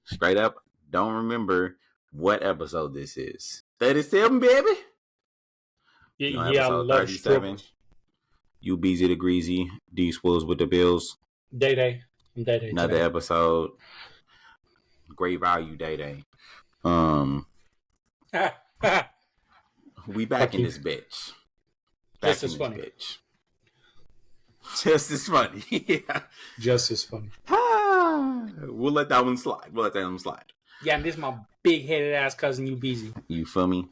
Straight up, don't remember what episode this is. 37, baby. Yeah, I love 37. You Beezy the Greasy, D Swills with the Bills. Day. Another episode. Great value, Day. We back in this bitch. Just as funny. Bitch. Just as funny. Yeah. Just as funny. We'll let that one slide. Yeah, and this is my big-headed ass cousin, you Beezy. You feel me?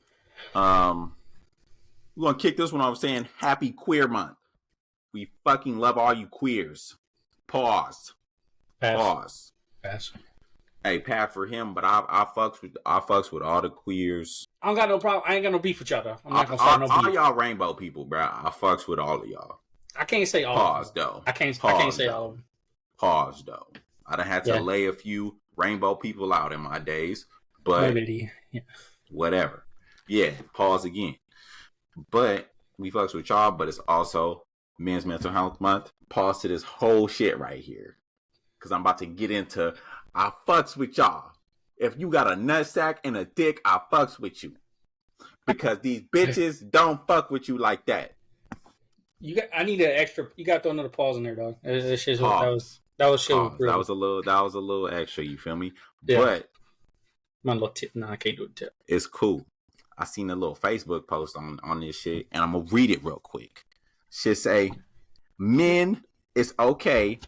We're gonna kick this one off saying Happy Queer Month. We fucking love all you queers. Pause. Pass. Hey, Pat for him, but I fucks with all the queers. I don't got no problem. I ain't got no beef with y'all though. I'm not gonna start no beef. All y'all rainbow people, bro. I fucks with all of y'all. I can't say all. Pause though. I can't say all of them. Pause though. I done had to lay a few rainbow people out in my days, but whatever. Yeah, pause again. But we fucks with y'all, but it's also Men's Mental Health Month. Pause to this whole shit right here. Because I'm about to get into I fucks with y'all. If you got a nutsack and a dick, I fucks with you. Because these bitches don't fuck with you like that. I need an extra. You got to throw another pause in there, dog. That was shit. That was a little extra. You feel me? Yeah. But my little tip. No, I can't do a tip. It's cool. I seen a little Facebook post on this shit, and I'm gonna read it real quick. Shit say, men, it's okay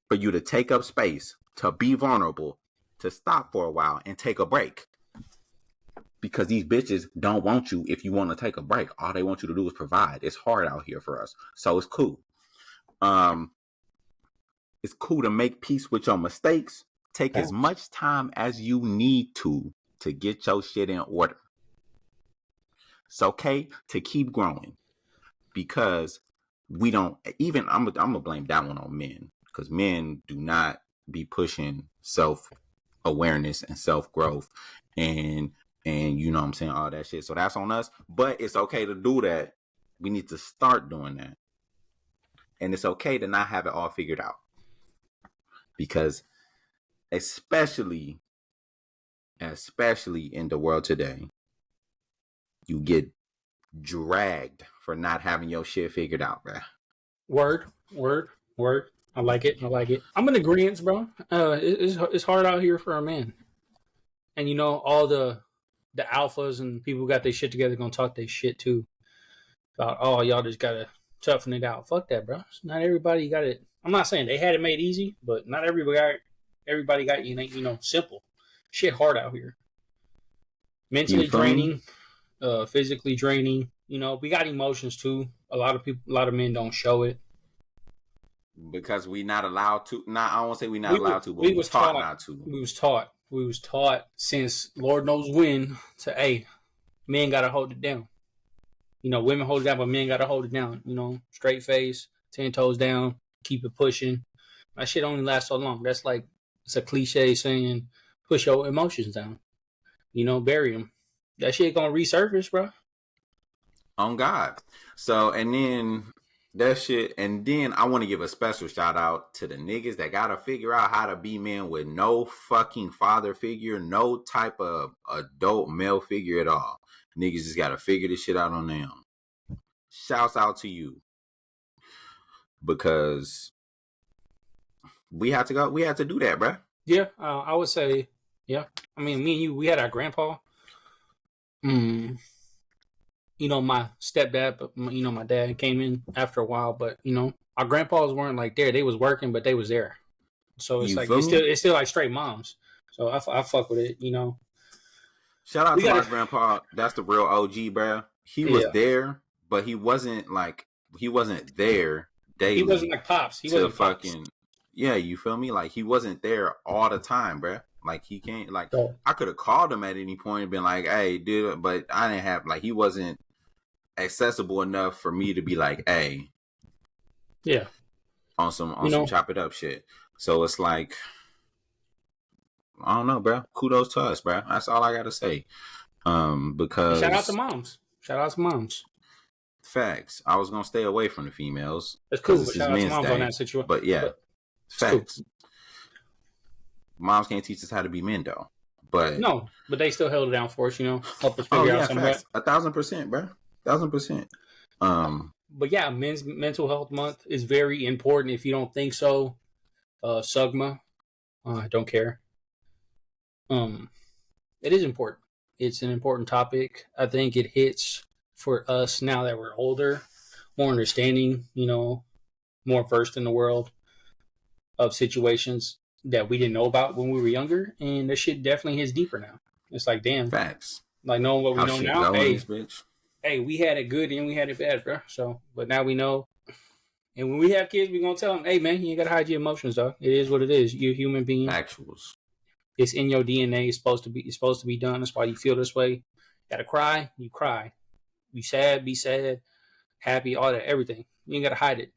for you to take up space, to be vulnerable, to stop for a while and take a break. Because these bitches don't want you if you want to take a break. All they want you to do is provide. It's hard out here for us. So it's cool. It's cool to make peace with your mistakes. Take as much time as you need to get your shit in order. It's okay to keep growing. Because we don't, even, I'm going to blame that one on men. Because men do not be pushing self-awareness and self-growth and you know what I'm saying, all that shit. So that's on us. But it's okay to do that. We need to start doing that. And it's okay to not have it all figured out. Because especially in the world today, you get dragged for not having your shit figured out, bruh. Word. I like it. I'm in agreement, bro. It's hard out here for a man. And you know, all the alphas and people who got their shit together gonna talk their shit too. About, oh, y'all just gotta toughen it out. Fuck that, bro. Not everybody got it. I'm not saying they had it made easy, but not everybody got simple. Shit hard out here. Mentally draining, physically draining. You know, we got emotions too. A lot of men don't show it. Because we not allowed to. I don't want to say we not allowed to, but we was taught not to. We was taught since Lord knows when to, hey, men gotta hold it down. You know, women hold it down, but men gotta hold it down. You know, straight face, 10 toes down, keep it pushing. That shit only lasts so long. That's like, it's a cliche saying, push your emotions down. You know, bury them. That shit gonna resurface, bro. On God. So, and then that shit, and then I want to give a special shout out to the niggas that gotta figure out how to be men with no fucking father figure, no type of adult male figure at all. Niggas just gotta figure this shit out on their own. Shouts out to you. Because we had to do that, bruh. Yeah, I would say, yeah. I mean, me and you, we had our grandpa. You know, my stepdad, but you know, my dad came in after a while, but you know, our grandpas weren't like there. They was working, but they was there. So it's it's still like straight moms. So I fuck with it, you know. Shout out to my grandpa. That's the real OG, bro. He was there, but he wasn't there daily. He wasn't like Pops. He wasn't fucking Pops. Yeah, you feel me? Like he wasn't there all the time, bro. Like he can't, like I could have called him at any point and been like, hey, dude, but I didn't have, like, he wasn't accessible enough for me to be like, hey, yeah, on some chop it up shit. So it's like, I don't know, bro. Kudos to us, bro. That's all I gotta say. Because shout out to moms. Facts. I was gonna stay away from the females. That's cool. But shout out to moms on that situation. But yeah, facts. Cool. Moms can't teach us how to be men, though. But No, but they still held it down for us, help us oh figure out yeah, somewhat. facts. 1,000%, bro. 1,000%. But yeah, Men's Mental Health Month is very important. If you don't think so, SUGMA, I don't care. It is important. It's an important topic. I think it hits for us now that we're older, more understanding, more versed in the world of situations that we didn't know about when we were younger, and that shit definitely hits deeper now. It's like, damn, Facts. like knowing what we How know shit now. go in this bitch. Hey, we had it good and we had it bad, bro. So, but now we know. And when we have kids, we're gonna tell them, "Hey, man, you ain't gotta hide your emotions, though. It is what it is. You're a human being. Actuals. It's in your DNA. It's supposed to be done. That's why you feel this way. You gotta cry, you cry. Be sad, happy, all that, everything. You ain't gotta hide it.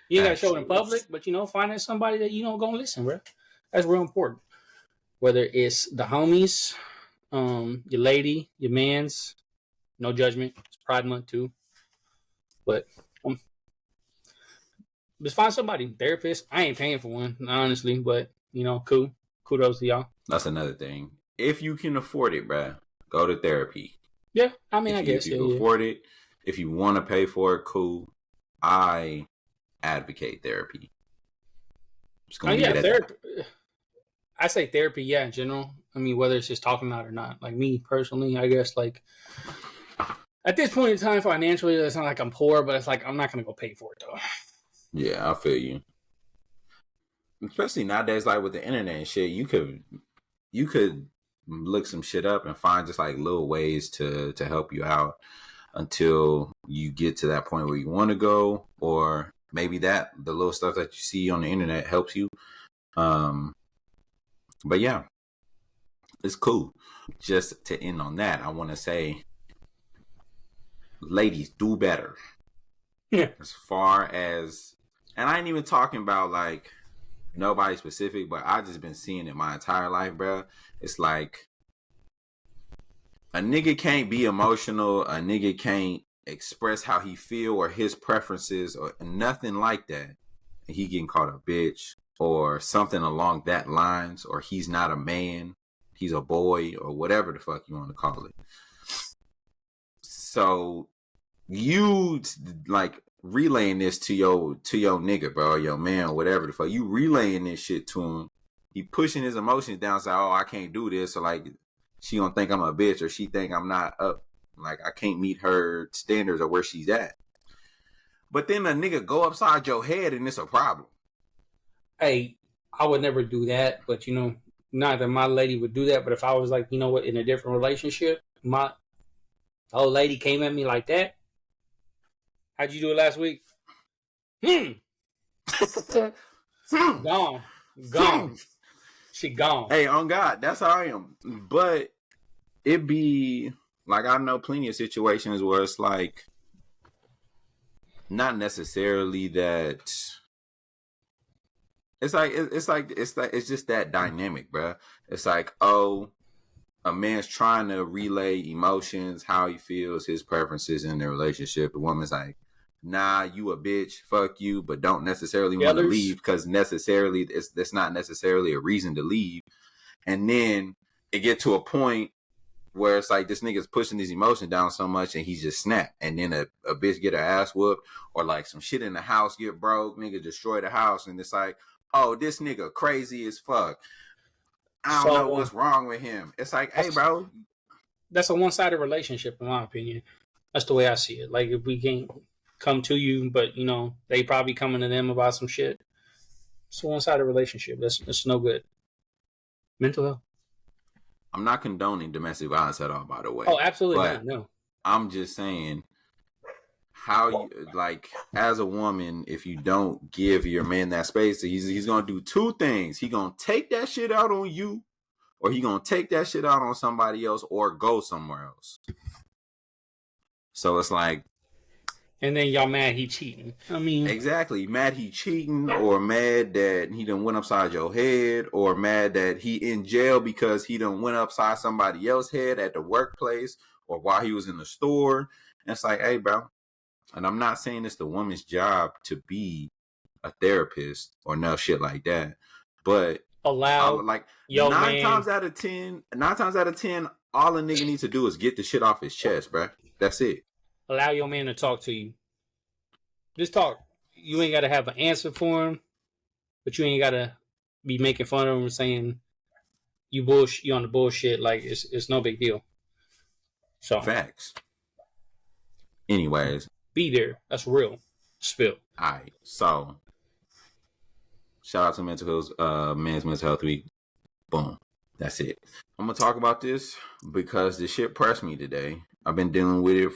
You ain't gotta show it in public, but finding somebody that gonna listen, bro. That's real important. Whether it's the homies, your lady, your man's, no judgment. It's Pride Month too, but just find somebody, therapist. I ain't paying for one, honestly, but cool. Kudos to y'all. That's another thing. If you can afford it, bruh, go to therapy. Yeah, I mean, I guess if you can afford it, if you want to pay for it, cool. I advocate therapy. Therapy. I say therapy, yeah, in general. I mean, whether it's just talking out or not. Like me personally, I guess, like at this point in time, financially, it's not like I'm poor, but it's like I'm not gonna go pay for it though. Yeah, I feel you. Especially nowadays, like with the internet and shit, you could look some shit up and find just like little ways to help you out until you get to that point where you want to go, or maybe the little stuff that you see on the internet helps you. But yeah, it's cool. Just to end on that, I want to say, ladies, do better. Yeah. As far as, and I ain't even talking about like nobody specific, but I just been seeing it my entire life, bro. It's like a nigga can't be emotional. A nigga can't express how he feel or his preferences or nothing like that. And he getting called a bitch or something along that lines, or he's not a man, he's a boy, or whatever the fuck you want to call it. So you like relaying this to your nigga, bro, your man, whatever the fuck. You relaying this shit to him. He pushing his emotions down, say, "Oh, I can't do this," or like she gonna think I'm a bitch, or she think I'm not up, like I can't meet her standards or where she's at. But then a nigga go upside your head and it's a problem. Hey, I would never do that, but not that my lady would do that, but if I was like, in a different relationship, my old lady came at me like that. How'd you do it last week? Gone. She gone. Hey, on God, that's how I am. But it be like, I know plenty of situations where it's like not necessarily that. It's just that dynamic, bro. It's like, oh, a man's trying to relay emotions, how he feels, his preferences in the relationship. The woman's like, nah, you a bitch, fuck you, but don't necessarily want to leave because necessarily that's not necessarily a reason to leave. And then it get to a point where it's like this nigga's pushing these emotions down so much and he's just snapped. And then a bitch get her ass whooped, or like some shit in the house get broke, nigga destroy the house, and it's like, oh, this nigga crazy as fuck. I don't know what's wrong with him. It's like, hey, bro. That's a one-sided relationship, in my opinion. That's the way I see it. Like, if we can't come to you, but, they probably coming to them about some shit. It's a one-sided relationship. That's no good. Mental health. I'm not condoning domestic violence at all, by the way. Oh, absolutely not. No. I'm just saying, how you, like, as a woman, if you don't give your man that space, he's gonna do two things. He gonna take that shit out on you, or he gonna take that shit out on somebody else, or go somewhere else. So it's like, and then y'all mad he cheating. I mean, exactly, mad he cheating, or mad that he done went upside your head, or mad that he in jail because he done went upside somebody else's head at the workplace or while he was in the store. And it's like, hey, bro. And I'm not saying it's the woman's job to be a therapist or no shit like that, but allow Like your man, nine times out of 10, all a nigga needs to do is get the shit off his chest, bruh. That's it. allow your man to talk to you. Just talk. You ain't got to have an answer for him, but you ain't got to be making fun of him and saying you on the bullshit. Like it's no big deal. So Facts. Anyways, be there. That's real. Spill. alright. So shout out to Men's Mental Health Week. Boom. That's it. I'm gonna talk about this because this shit pressed me today. I've been dealing with it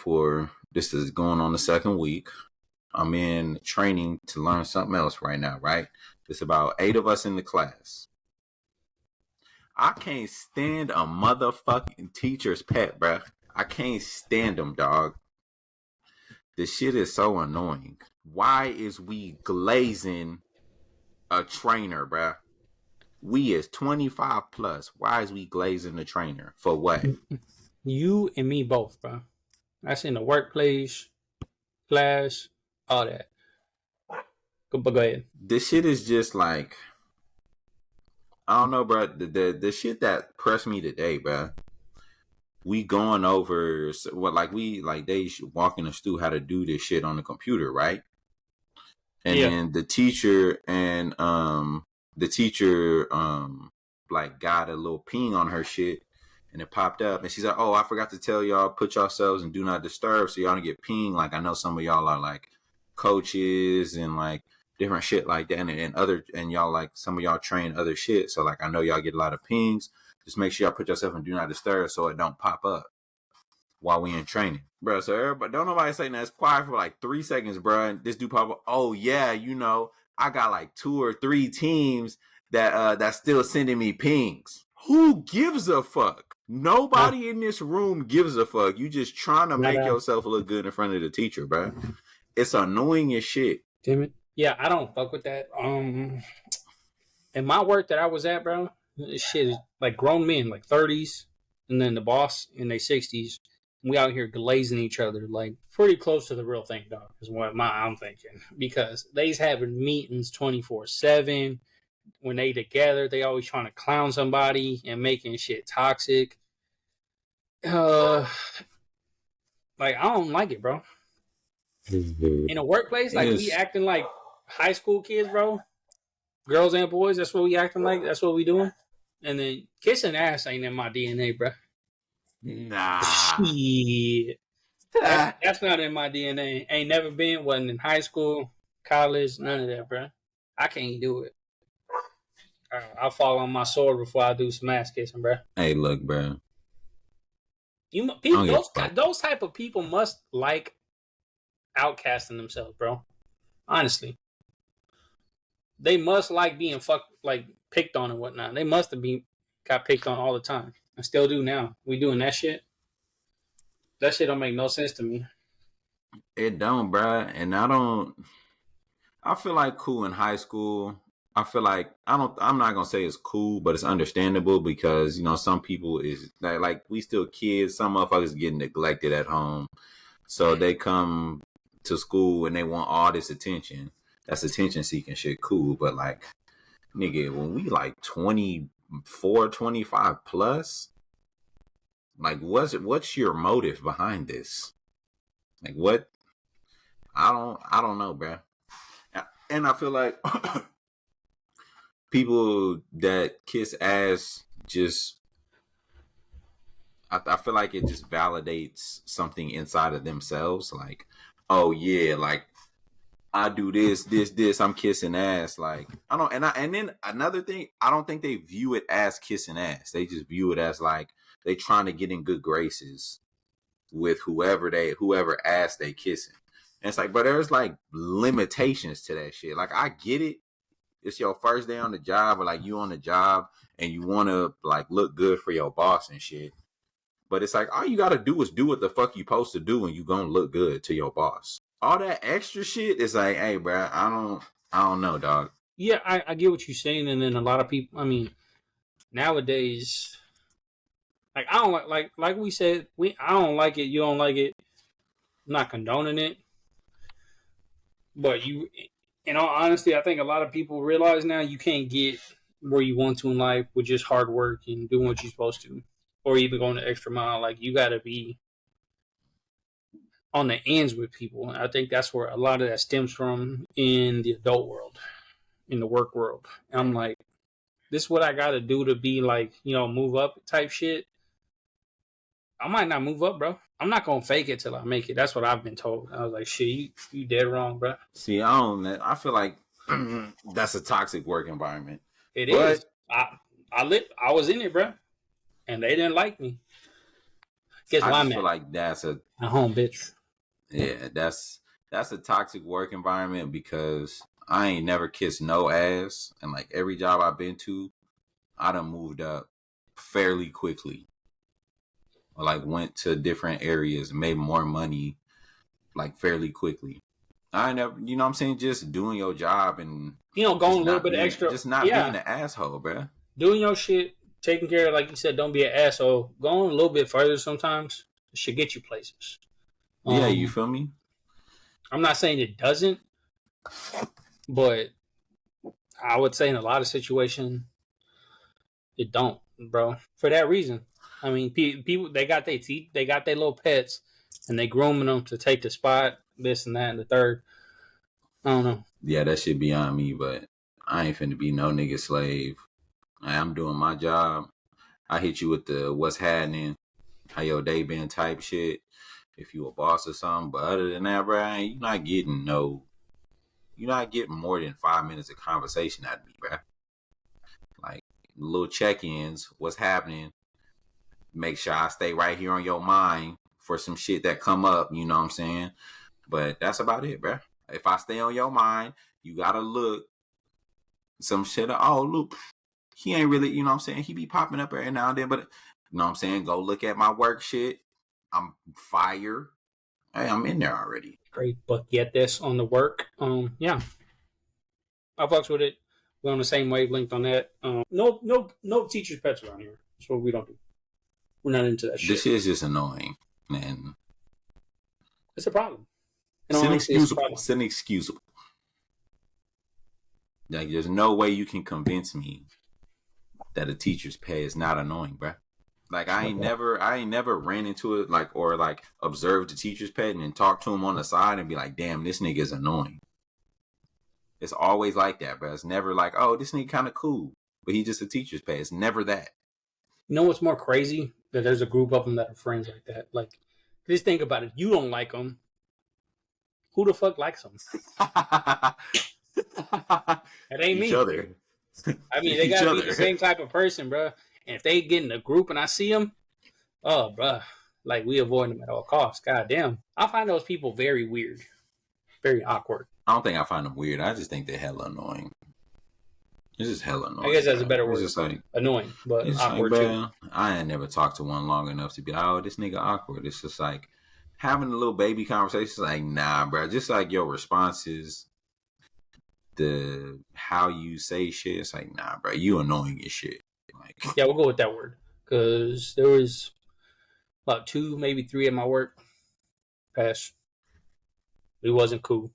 this is going on the second week. I'm in training to learn something else right now, right? There's about 8 of us in the class. I can't stand a motherfucking teacher's pet, bruh. I can't stand them, dog. This shit is so annoying. Why is we glazing a trainer, bruh? We is 25 plus. Why is we glazing the trainer? For what? You and me both, bro. That's in the workplace, class, all that. Go ahead. This shit is just like, I don't know, bro. The shit that pressed me today, bro. We going over what they walking us through how to do this shit on the computer, right? And then the teacher like got a little ping on her shit, and it popped up, and she's like, "Oh, I forgot to tell y'all, put yourselves in do not disturb so y'all don't get pinged." Like, I know some of y'all are like coaches and like different shit like that, and y'all like some of y'all train other shit, so like I know y'all get a lot of pings. Just make sure y'all put yourself in do not disturb so it don't pop up while we in training, bro. So everybody, don't nobody say that. It's quiet for like 3 seconds, bro. And this dude pop up. Oh yeah, I got like 2 or 3 teams that's still sending me pings. Who gives a fuck? Nobody in this room gives a fuck. You just trying to make yourself look good in front of the teacher, bro. It's annoying as shit. Damn it. Yeah, I don't fuck with that. In my work that I was at, bro, this shit is like grown men, like 30s, and then the boss in their 60s. We out here glazing each other, like pretty close to the real thing, dog. Is what I'm thinking, because they's having meetings 24/7. When they together, they always trying to clown somebody and making shit toxic. Like I don't like it, bro. In a workplace, like we acting like high school kids, bro. Girls and boys, that's what we acting like. That's what we doing. And then kissing ass ain't in my DNA, bro. Nah. Shit. That's not in my DNA. Ain't never been. Wasn't in high school, college, none of that, bro. I can't do it. I'll fall on my sword before I do some ass kissing, bro. Hey, look, bro. Those type of people must like outcasting themselves, bro. Honestly, they must like being picked on and whatnot. They must have got picked on all the time. I still do now. We doing that shit. That shit don't make no sense to me. It don't, bruh. And I feel like cool in high school. I feel like I'm not gonna say it's cool, but it's understandable because some people is like we still kids. Some motherfuckers get neglected at home, so they come to school and they want all this attention. That's attention seeking shit, cool. But like, nigga, when we like 24, 25 plus, like what's your motive behind this? Like what? I don't know, bruh. And I feel like people that kiss ass I feel like it just validates something inside of themselves. Like, oh yeah, like I do this, I'm kissing ass. Like, and then another thing, I don't think they view it as kissing ass. They just view it as like they trying to get in good graces with whoever ass they kissing. And it's like, but there's like limitations to that shit. Like, I get it. It's your first day on the job, or like you on the job and you want to like look good for your boss and shit. But it's like, all you got to do is do what the fuck you supposed to do and you going to look good to your boss. All that extra shit is like, hey, bro, I don't know, dog. Yeah, I get what you're saying. And then a lot of people, I mean, nowadays, like I don't like we said, I don't like it. You don't like it. I'm not condoning it. But in all honesty, I think a lot of people realize now you can't get where you want to in life with just hard work and doing what you're supposed to, or even going the extra mile. Like you got to be on the ends with people. I think that's where a lot of that stems from in the adult world, in the work world. And I'm like, this is what I got to do to be like, move up type shit. I might not move up, bro. I'm not gonna fake it till I make it. That's what I've been told. I was like, shit, you dead wrong, bro. See, I feel like that's a toxic work environment. It is. I was in it, bro, and they didn't like me. Guess I why just I'm feel like that's at home, bitch. yeah, that's a toxic work environment because I ain't never kissed no ass, and like every job I've been to, I done moved up fairly quickly. Or like went to different areas and made more money like fairly quickly. I never, you know what I'm saying, just doing your job and Going a little bit extra. just not being Yeah, an asshole, bro. doing your shit, taking care of, like you said, don't be an asshole. Going a little bit further sometimes should get you places. Yeah, you feel me? I'm not saying it doesn't, but I would say in a lot of situations it don't, bro. For that reason, I mean, people they got their teeth, they got their little pets, and they grooming them to take the spot, this and that and the third. I don't know. Yeah, that shit beyond me, but I ain't finna be no nigga slave. I'm doing my job. I hit you with the what's happening, how your day been type shit. If you a boss or something, but other than that, bro, you're not getting more than 5 minutes of conversation out of me, bro. Like little check-ins, what's happening. Make sure I stay right here on your mind for some shit that come up. You know what I'm saying? But that's about it, bro. If I stay on your mind, you gotta look some shit. Oh, look, he ain't really, you know what I'm saying? He be popping up every now and then, but you know what I'm saying? Go look at my work shit. I'm fire. Hey, I'm in there already. Great, but get this on the work. Yeah, I fucks with it. We're on the same wavelength on that. No teachers' pets around here. That's what we don't do. We're not into that shit. This shit is just annoying, man. It's a problem. It's inexcusable. It's inexcusable. Like, there's no way you can convince me that a teacher's pet is not annoying, bro. Like, I ain't never ran into it, like, or like observed the teacher's pet and then talked to him on the side and be like, damn, this nigga is annoying. It's always like that, bro. It's never like, oh, this nigga kind of cool, but he just a teacher's pet. It's never that. You know what's more crazy? That there's a group of them that are friends like that. Like, just think about it. You don't like them. Who the fuck likes them? It ain't Each me. other. I mean, they gotta be the same type of person, bro. And if they get in a group and I see them, oh, bro, like we avoid them at all costs. God damn, I find those people very weird, very awkward. I don't think I find them weird. I just think they're hella annoying. It's just hella annoying. I guess that's a better word. It's just like annoying, but it's awkward like, too. I ain't never talked to one long enough to be like, oh, this nigga awkward. It's just like having a little baby conversation. Like, nah, bro. Just like your responses, the how you say shit. It's like, nah, bro. You annoying as shit. Like, yeah, we'll go with that word because there was about 2, maybe 3 at my work. Pass. It wasn't cool.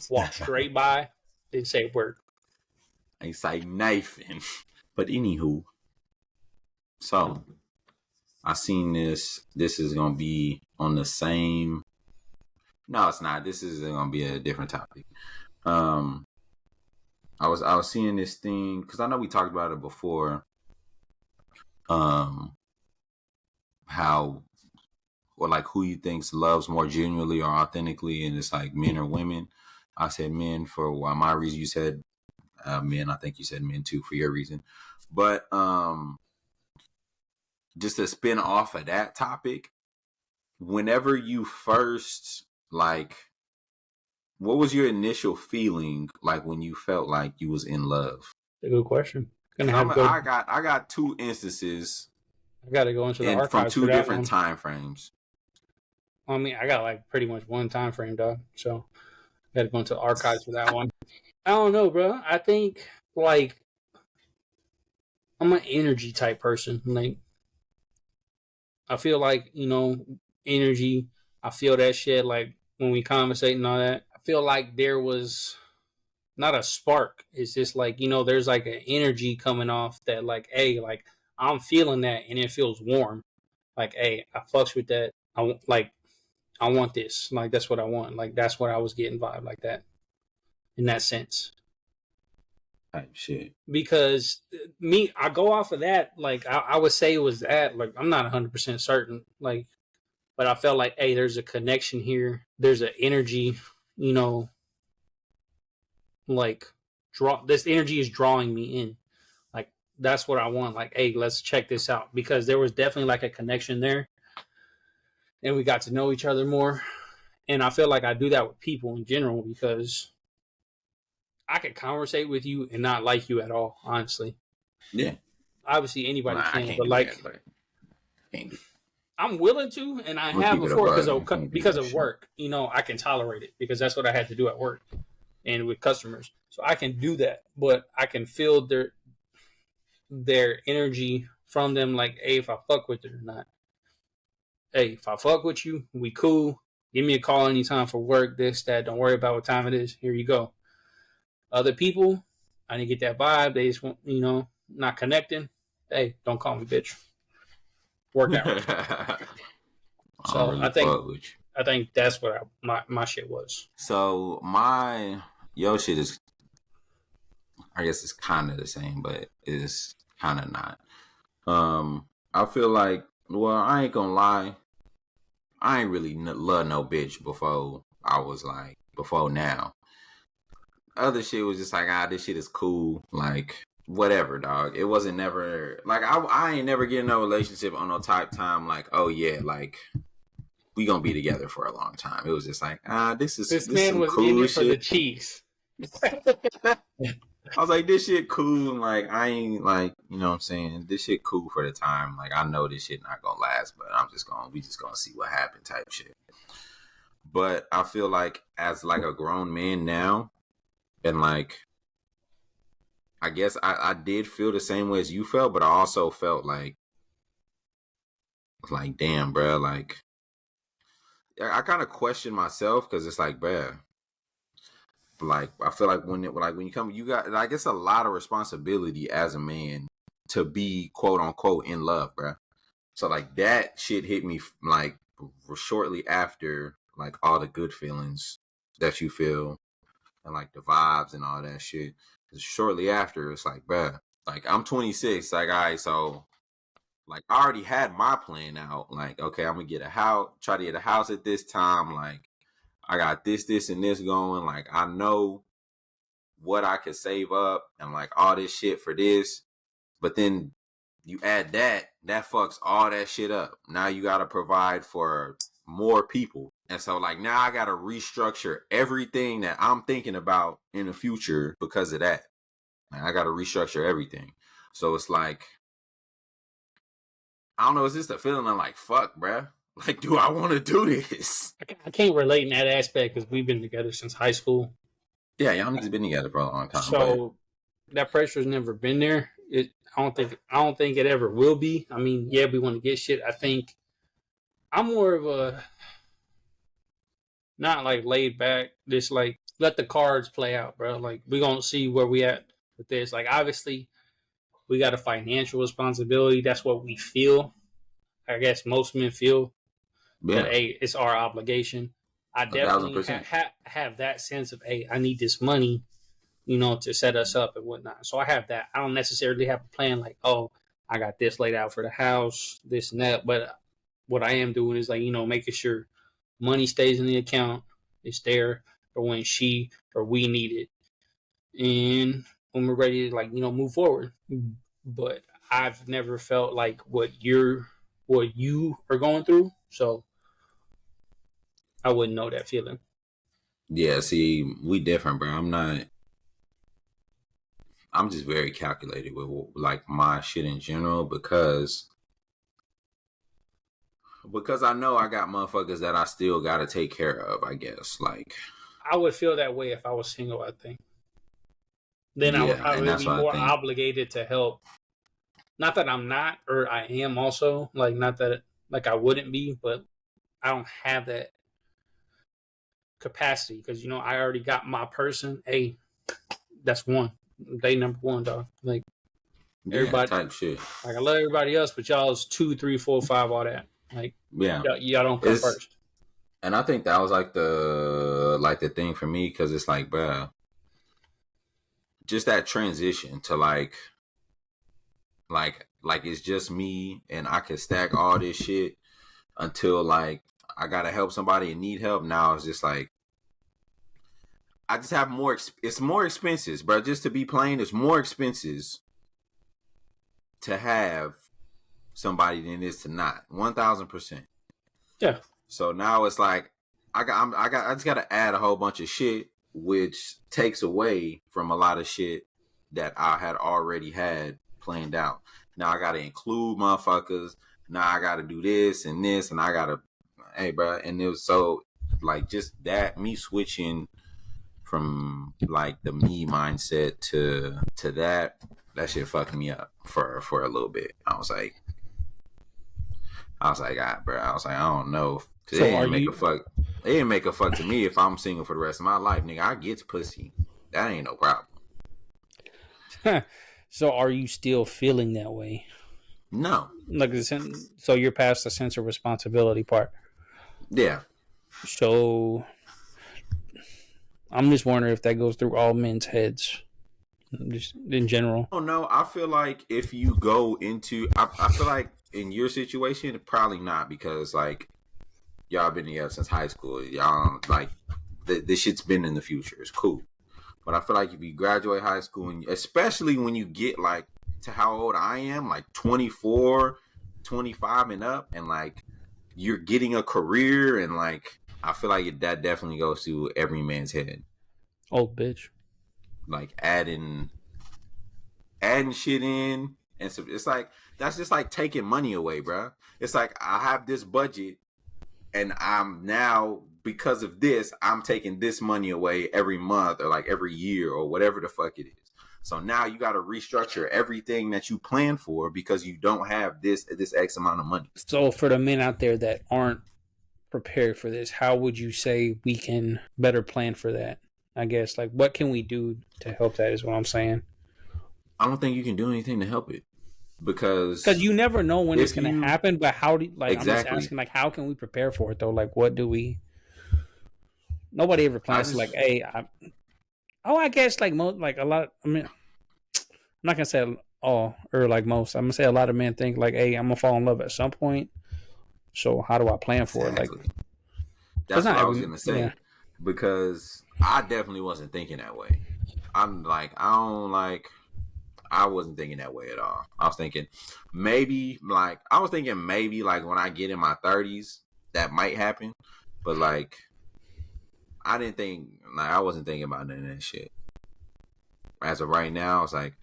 Walked straight by. Didn't say a word. I say knifing. But anywho, so I seen this. This is gonna be on the same. No, it's not. This is gonna be a different topic. I was seeing this thing because I know we talked about it before. How or like who you thinks loves more genuinely or authentically, and it's like men or women. I said men for my reason. You said men. I think you said men too for your reason. But just to spin off of that topic, whenever you first like, what was your initial feeling like when you felt like you was in love? That's a good question. I got 2 instances. I got to go into the archives from 2 for that different one. time frames. I mean, I got like pretty much one time frame, dog. So I got to go into the archives for that one. I don't know, bro. I think like I'm an energy type person. Like I feel like energy. I feel that shit. Like when we conversate and all that. I feel like there was not a spark. It's just like, there's like an energy coming off that like, hey, like I'm feeling that and it feels warm. Like, hey, I fucks with that. I want this. Like that's what I want. Like that's what I was getting vibe like that in that sense. Type shit. Because I go off of that. Like I would say it was that. Like I'm not 100% certain. Like, but I felt like, hey, there's a connection here. There's an energy. You know, like this energy is drawing me in. Like that's what I want. Like, hey, let's check this out because there was definitely like a connection there, and we got to know each other more. And I feel like I do that with people in general because I could conversate with you and not like you at all. Honestly, Yeah. obviously Well, anybody I can, can't but do like that, but can't do. I'm willing to, and I I'm gonna have keep it a before bug. I can't do because that of shit. work. I can tolerate it because that's what I had to do at work and with customers. So I can do that, but I can feel their energy from them. Like, hey, if I fuck with it or not. Hey, if I fuck with you, we cool. Give me a call anytime for work. This, that. Don't worry about what time it is. Here you go. Other people, I didn't get that vibe. They just want, not connecting. Hey, don't call me bitch. Work out. I don't So really I think fuck with you. I think that's what my shit was. So your shit is, I guess it's kind of the same, but it's kind of not. I feel like, well, I ain't gonna lie, I ain't really love no bitch before now. Other shit was just like, this shit is cool, like whatever, dog. It wasn't never like I ain't never get in no relationship on no type time like, oh yeah, like we gonna be together for a long time. It was just like, This this man some was in cool it for the shit. cheeks. I was like, this shit cool. Like, I ain't like, you know what I'm saying? This shit cool for the time. Like, I know this shit not gonna last, but we just gonna see what happens type shit. But I feel like as like a grown man now, and like, I guess I did feel the same way as you felt, but I also felt like, damn, bro, like, I kind of question myself because it's like, bro, like I feel like when you come, you got like it's a lot of responsibility as a man to be quote unquote in love, bro. So like that shit hit me like shortly after like all the good feelings that you feel and like the vibes and all that shit. Shortly after, it's like, bruh, like I'm 26, like all right, so like I already had my plan out. Like, okay, I'm gonna get a house, try to get a house at this time. Like, I got this, and this going. Like, I know what I could save up and like all this shit for this. But then you add that fucks all that shit up. Now you gotta provide for more people. And so like now I gotta restructure everything that I'm thinking about in the future because of that. Like, I gotta restructure everything. So it's like, I don't know, it's just a feeling I'm like, fuck, bruh. Like, do I want to do this? I can't relate in that aspect because we've been together since high school. Yeah, y'all niggas been together for a long time, but So that pressure's never been there. I don't think it ever will be. I mean, yeah, we want to get shit. I think I'm more of a not like laid back, just like let the cards play out, bro. Like we gonna see where we at with this. Like obviously we got a financial responsibility. That's what we feel. I guess most men feel that yeah, hey, it's our obligation. I a thousand definitely percent. have that sense of hey, I need this money, to set us up and whatnot. So I have that. I don't necessarily have a plan like, oh, I got this laid out for the house, this and that. But what I am doing is like, making sure money stays in the account. It's there for when she or we need it. And when we're ready to like, move forward. But I've never felt like what you are going through. So I wouldn't know that feeling. Yeah, see, we different, bro. I'm just very calculated with like my shit in general because I know I got motherfuckers that I still gotta take care of. I guess like I would feel that way if I was single, I think. Then I would yeah, and probably that's be why I more think obligated to help. Not that I'm not, or I am also. Like, not that, like, I wouldn't be, but I don't have that capacity because, I already got my person. Hey, that's one. They number one, dog. Like Yeah, everybody, type shit. like I love everybody else, but y'all's 2, 3, 4, 5, all that. Like Yeah, y'all don't come it's first. and I think that was like the thing for me because it's like, bruh, just that transition to like it's just me and I can stack all this shit until like I gotta help somebody and need help. Now it's just like I just have more. It's more expenses, bro. Just to be plain, it's more expenses to have somebody than it is to not. 1000%. Yeah. So now it's like I just gotta add a whole bunch of shit, which takes away from a lot of shit that I had already had planned out. Now I gotta include motherfuckers. Now I gotta do this, and I gotta, hey, bro. And it was so like just that me switching from like the me mindset to that shit fucked me up for a little bit. I was like, ah, bro. I was like, I don't know. Cause So are you? It didn't make a fuck to me if I'm single for the rest of my life, nigga. I get pussy. That ain't no problem. So are you still feeling that way? No. Like so you're past the sense of responsibility part. Yeah. So I'm just wondering if that goes through all men's heads, just in general. Oh no, I feel like if you go into, I feel like in your situation, probably not because like y'all been together since high school. Y'all like this shit's been in the future. It's cool. But I feel like if you graduate high school, and especially when you get like to how old I am, like 24, 25 and up, and like you're getting a career, and like I feel like that definitely goes through every man's head. Old bitch. Like adding shit in, and so it's like that's just like taking money away, bro. It's like I have this budget, and I'm now because of this, I'm taking this money away every month or like every year or whatever the fuck it is. So now you got to restructure everything that you plan for because you don't have this X amount of money. So for the men out there that aren't prepared for this, how would you say we can better plan for that? I guess like what can we do to help that is what I'm saying. I don't think you can do anything to help it because you never know when it's going to you happen. But how do like I'm just exactly, asking like how can we prepare for it though? Like what do we? Nobody ever plans to like, hey, I guess like most like a lot. I mean, I'm not gonna say all or like most. I'm gonna say a lot of men think like, hey, I'm gonna fall in love at some point. So how do I plan for it? Like that's what I was gonna say yeah. because I definitely wasn't thinking that way. I'm like I wasn't thinking that way at all. I was thinking maybe like when I get in my 30s that might happen, but like I didn't think like I wasn't thinking about none of that shit. As of right now, it's like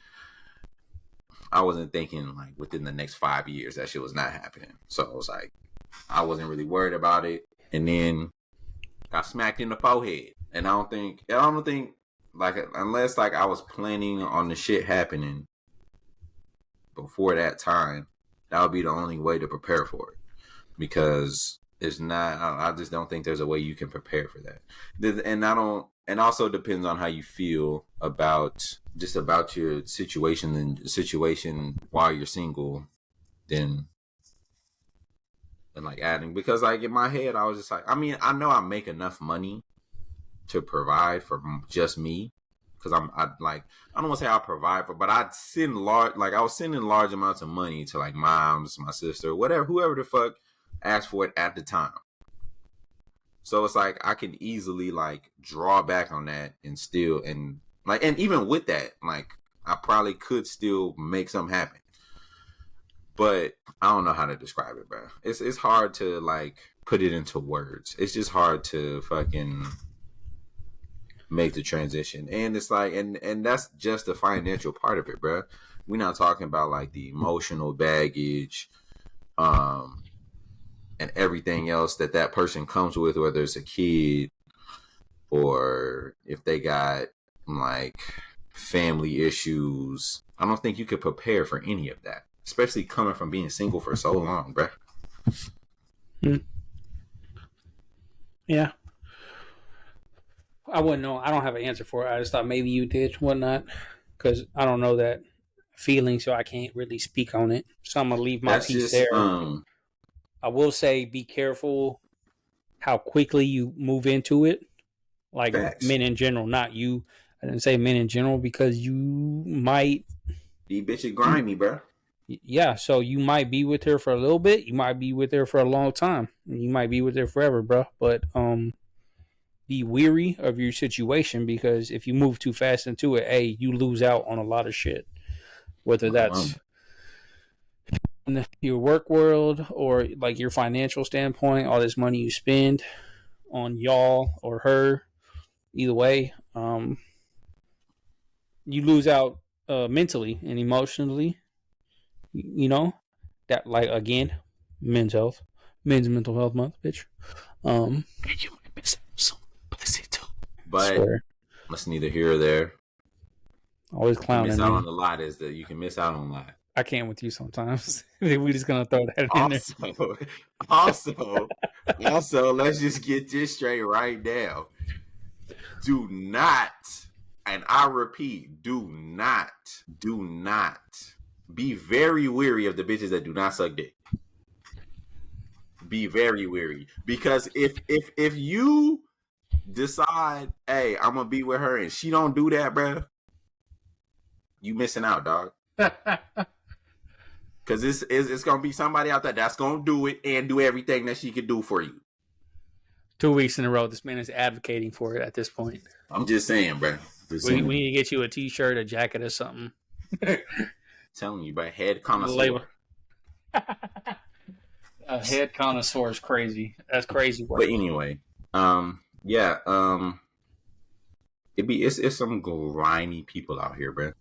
I wasn't thinking like within the next 5 years that shit was not happening. So it was like I wasn't really worried about it, and then got smacked in the forehead. And I don't think like unless like I was planning on the shit happening before that time, that would be the only way to prepare for it because it's not. I just don't think there's a way you can prepare for that. And I don't. And also depends on how you feel about your situation while you're single. Then and like adding because like in my head I was just like I mean I know I make enough money to provide for just me because I don't want to say I provide for but I was sending large amounts of money to like moms, my sister, whatever, whoever the fuck asked for it at the time. So it's like I can easily like draw back on that and still and even with that like I probably could still make something happen. But I don't know how to describe it, bro. It's hard to like put it into words. It's just hard to fucking make the transition. And it's like and that's just the financial part of it, bro. We're not talking about like the emotional baggage, and everything else that person comes with, whether it's a kid or if they got like family issues. I don't think you could prepare for any of that, especially coming from being single for so long, bruh. Yeah. I wouldn't know. I don't have an answer for it. I just thought maybe you did, whatnot, because I don't know that feeling, so I can't really speak on it. So I'm gonna leave my That's piece just there. I will say, be careful how quickly you move into it. Like facts. men in general, not you. I didn't say men in general because you might. These bitches grimy, bro. Yeah, so you might be with her for a little bit. You might be with her for a long time. You might be with her forever, bro. But be weary of your situation because if you move too fast into it, you lose out on a lot of shit. Whether that's in your work world or like your financial standpoint, all this money you spend on y'all or her, either way, you lose out mentally and emotionally. You know that, like, again, men's health, men's mental health month, bitch. You might miss some pussy too. But that's neither here or there. Always clowning. Miss out on a lot is that you can miss out on a lot. I can't with you sometimes. We just gonna throw that in there. Also, let's just get this straight right now. Do not, and I repeat, do not be very weary of the bitches that do not suck dick. Be very weary, because if you decide, hey, I'm gonna be with her, and she don't do that, bro, you missing out, dog. Because it's gonna be somebody out there that's gonna do it and do everything that she could do for you. 2 weeks in a row, this man is advocating for it at this point. I'm just saying, bro. We need to get you a t-shirt, a jacket, or something. Telling you, bro. Head connoisseur. A head connoisseur is crazy. That's crazy work. But anyway, it's some grimy people out here, bro.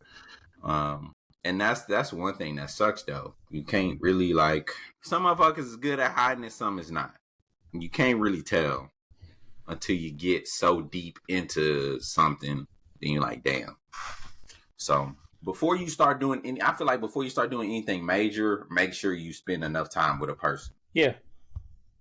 And that's one thing that sucks, though. You can't really, like, some motherfuckers is good at hiding it, some is not. You can't really tell until you get so deep into something, then you're like, damn. So before you start doing anything major, make sure you spend enough time with a person. Yeah.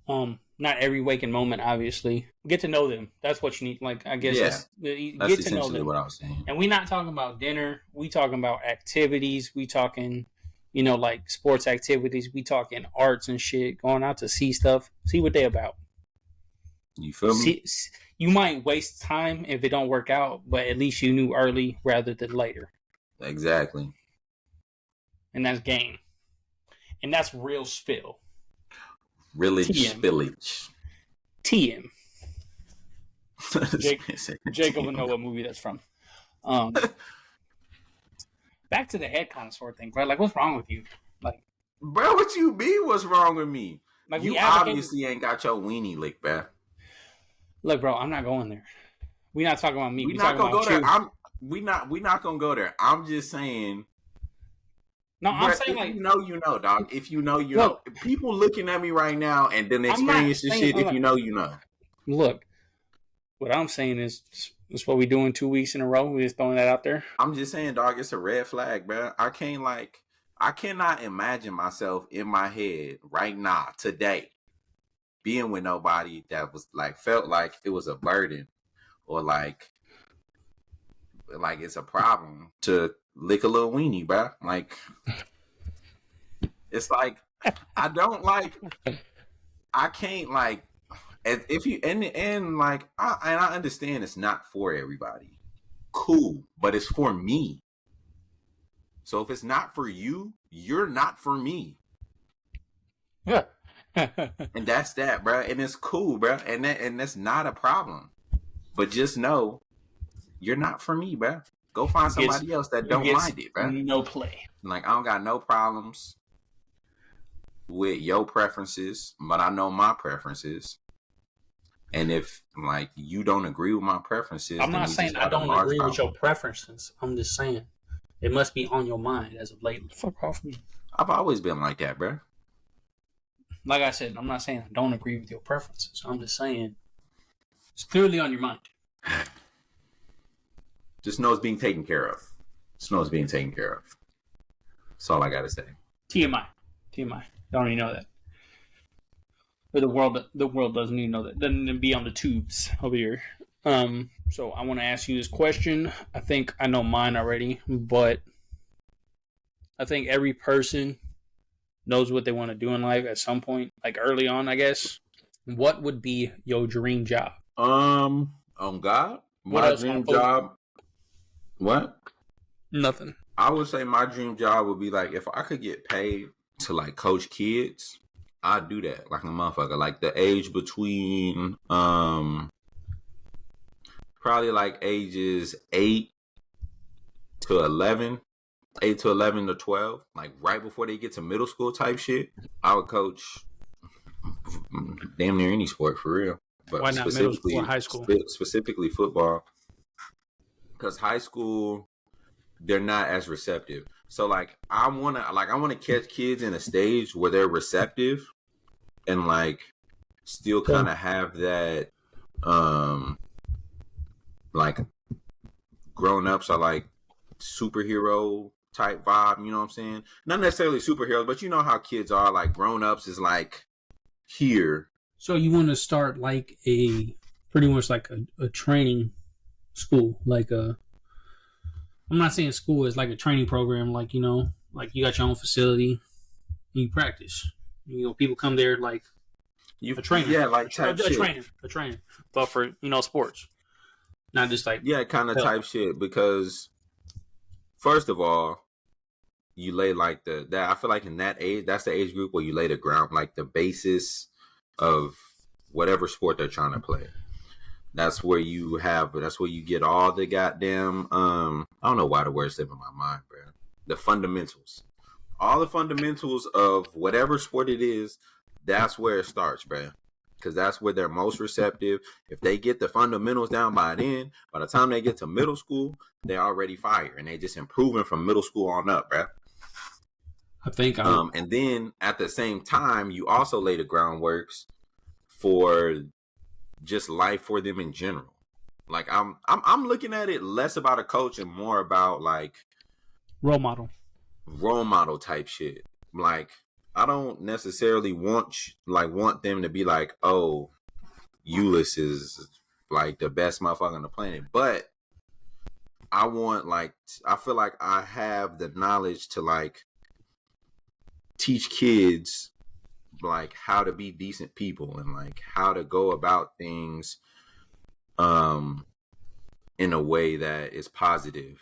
Not every waking moment, obviously. Get to know them. That's what you need. Like, I guess that's get to know them. What I was saying. And we're not talking about dinner. We talking about activities. We talking, like sports activities. We talking arts and shit. Going out to see stuff. See what they about. You feel me? You might waste time if it don't work out, but at least you knew early rather than later. Exactly. And that's game. And that's real spill. Spillage. TM. Jacob will know what movie that's from. Back to the head connoisseur thing, bro. Like, what's wrong with you? Like, bro, what you mean? What's wrong with me? Like, you obviously ain't got your weenie licked, bro. Look, bro, I'm not going there. We're not talking about me. We're not gonna go there. We're not gonna go there. I'm just saying. No, I'm saying, like, you know, dog. If you know, you know. People looking at me right now and then experience this shit. If you know, you know. Look, what I'm saying is what we doing 2 weeks in a row. We just throwing that out there. I'm just saying, dog. It's a red flag, bro. I cannot imagine myself in my head right now today being with nobody that was like felt like it was a burden or like it's a problem to lick a little weenie, bro. Like, it's like I can't, like, if you and like I understand it's not for everybody. Cool, but it's for me. So if it's not for you, you're not for me. Yeah. And that's that, bro. And it's cool, bro. And that's not a problem. But just know, you're not for me, bro. Go find somebody else that don't mind it, bro. No play. Like, I don't got no problems with your preferences, but I know my preferences. And if, like, you don't agree with my preferences, I'm not saying I don't agree with your preferences. I'm just saying it must be on your mind as of late. Fuck off me. I've always been like that, bro. Like I said, I'm not saying I don't agree with your preferences. I'm just saying it's clearly on your mind. Just know it's being taken care of. Just know it's being taken care of. That's all I gotta say. TMI. Don't even know that. But the world doesn't even know that. Doesn't even be on the tubes over here. So I want to ask you this question. I think I know mine already, but I think every person knows what they want to do in life at some point, like early on, I guess. What would be your dream job? On God, What my else on dream post? job. What? Nothing. I would say my dream job would be like if I could get paid to like coach kids, I'd do that like a motherfucker. Like the age between probably like ages 8 to 11, 8 to 11 to 12, like right before they get to middle school type shit. I would coach damn near any sport for real, Why but not middle school or high school? specifically football, because high school they're not as receptive. So like I wanna catch kids in a stage where they're receptive and like still kind of have that like grown ups are like superhero type vibe, you know what I'm saying? Not necessarily superheroes, but you know how kids are, like grown ups is like here. So you want to start like pretty much like a training school, like I'm not saying school is like a training program, like like you got your own facility, and you practice. People come there like You a trainer, yeah, like type shit. a trainer, but for sports, not just like Yeah, kind of help. type shit because first of all, you lay like that I feel like in that age, that's the age group where you lay the ground, like the basis of whatever sport they're trying to play. That's where you get all the goddamn I don't know why the word slipped in my mind, bro. The fundamentals. All the fundamentals of whatever sport it is, that's where it starts, bro. Because that's where they're most receptive. If they get the fundamentals down by the time they get to middle school, they're already fire and they just improving from middle school on up, bro. I think And then at the same time, you also lay the groundworks for just life for them in general. Like I'm looking at it less about a coach and more about like role model type shit. Like I don't necessarily want them to be like, oh, Euless is like the best motherfucker on the planet, but I feel like I have the knowledge to like teach kids like how to be decent people and like how to go about things in a way that is positive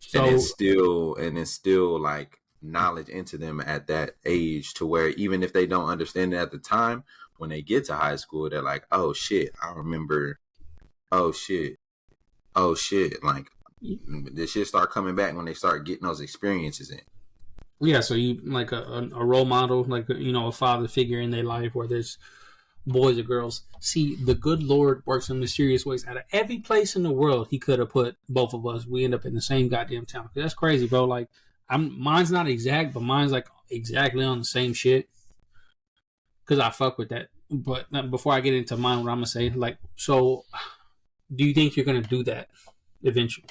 So and instill like knowledge into them at that age to where even if they don't understand it at the time, when they get to high school they're like, oh shit, I remember, oh shit, like this shit start coming back when they start getting those experiences in. yeah, so you like a role model, like a father figure in their life, where there's boys or girls. See, the good Lord works in mysterious ways. Out of every place in the world he could have put both of us, we end up in the same goddamn town. That's crazy, bro. Like, mine's not exact, but mine's like exactly on the same shit. Because I fuck with that. But before I get into mine, what I'm gonna say, like, so, do you think you're gonna do that eventually?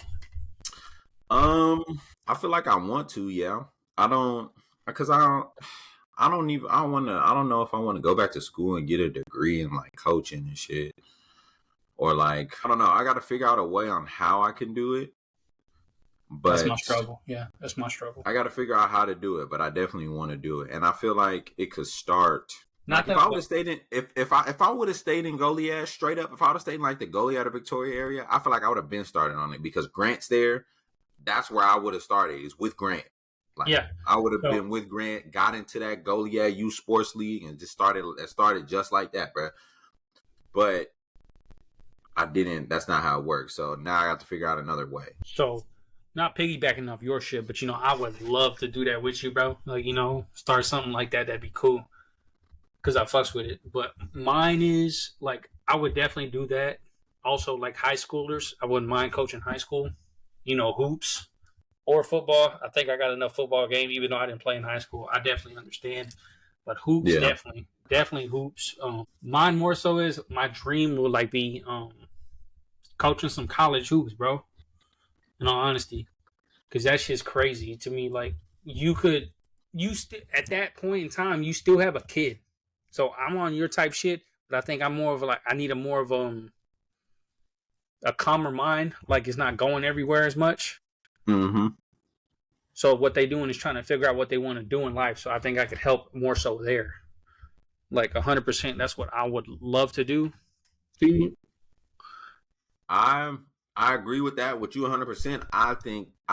I feel like I want to, yeah. I don't, because I don't even, I don't know if I want to go back to school and get a degree in like coaching and shit. Or like, I don't know. I got to figure out a way on how I can do it. That's my But struggle. Yeah, that's my struggle. I got to figure out how to do it. But I definitely want to do it. And I feel like it could start. Not Like if that, I would have stayed in, if I would have stayed in Goliad straight up, if I would have stayed in like the Goliad or Victoria area, I feel like I would have been started on it because Grant's there. That's where I would have started, is with Grant. Like yeah. I would have So, been with Grant, got into that Goliad Youth Sports League, and just started just like that, bro. But I didn't. That's not how it works. So now I got to figure out another way. So, not piggybacking off your shit, but I would love to do that with you, bro. Like, start something like that. That'd be cool. Because I fucks with it. But mine is, like, I would definitely do that. Also, like high schoolers, I wouldn't mind coaching high school. Hoops or football. I think I got enough football game, even though I didn't play in high school. I definitely understand. But hoops, Yeah. definitely hoops. Mine more so is my dream would like be coaching some college hoops, bro. In all honesty, because that shit's crazy to me. Like at that point in time, you still have a kid. So I'm on your type shit, but I think I'm more of like I need a more of a calmer mind, like it's not going everywhere as much. Mm-hmm. So what they doing is trying to figure out what they want to do in life. So I think I could help more so there. Like 100%, that's what I would love to do. I I agree with that with you 100%. I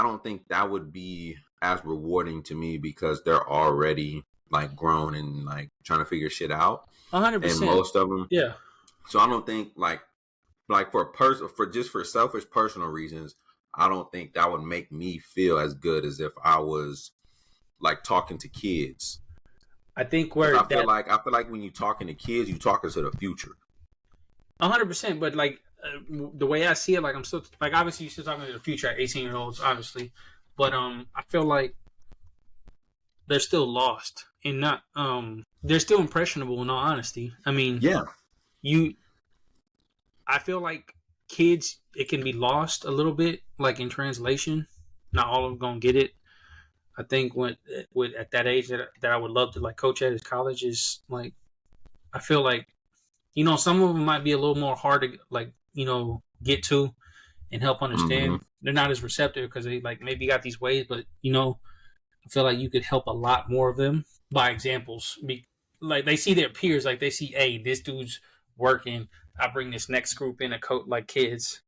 don't think that would be as rewarding to me because they're already like grown and like trying to figure shit out, and 100%. most of them. Yeah. So I don't think like for a person for just for selfish personal reasons, I don't think that would make me feel as good as if I was like talking to kids. I think Because where that I feel like when you talking to kids, you talking to the future. 100%, but like the way I see it, like I'm still like obviously you're still talking to the future at 18-year-olds, obviously, but I feel like they're still lost and not they're still impressionable in all honesty. I mean, Yeah. you I feel like kids it can be lost a little bit like in translation. Not all of them gonna get it. I think when with at that age that I would love to like coach at is college is like I feel like some of them might be a little more hard to like get to and help Mm-hmm. understand. They're not as receptive because they like maybe got these ways, but I feel like you could help a lot more of them by examples. Like they see their peers, like they see, hey, this dude's working. I bring this next group in a coach like kids.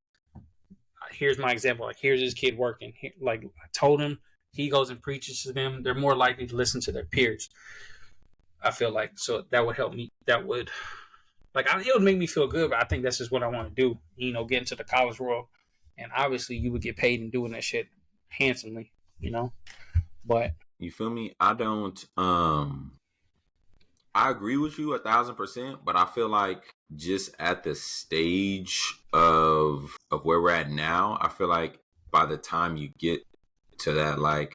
Here's my example. Like here's this kid working. Like I told him, he goes and preaches to them. They're more likely to listen to their peers. I feel like so that would help me. That would it would make me feel good. But I think that's just what I want to do. Get into the college world, and obviously you would get paid in doing that shit handsomely. But You feel me? I don't. I agree with you 1,000%, but I feel like just at the stage of where we're at now, I feel like by the time you get to that like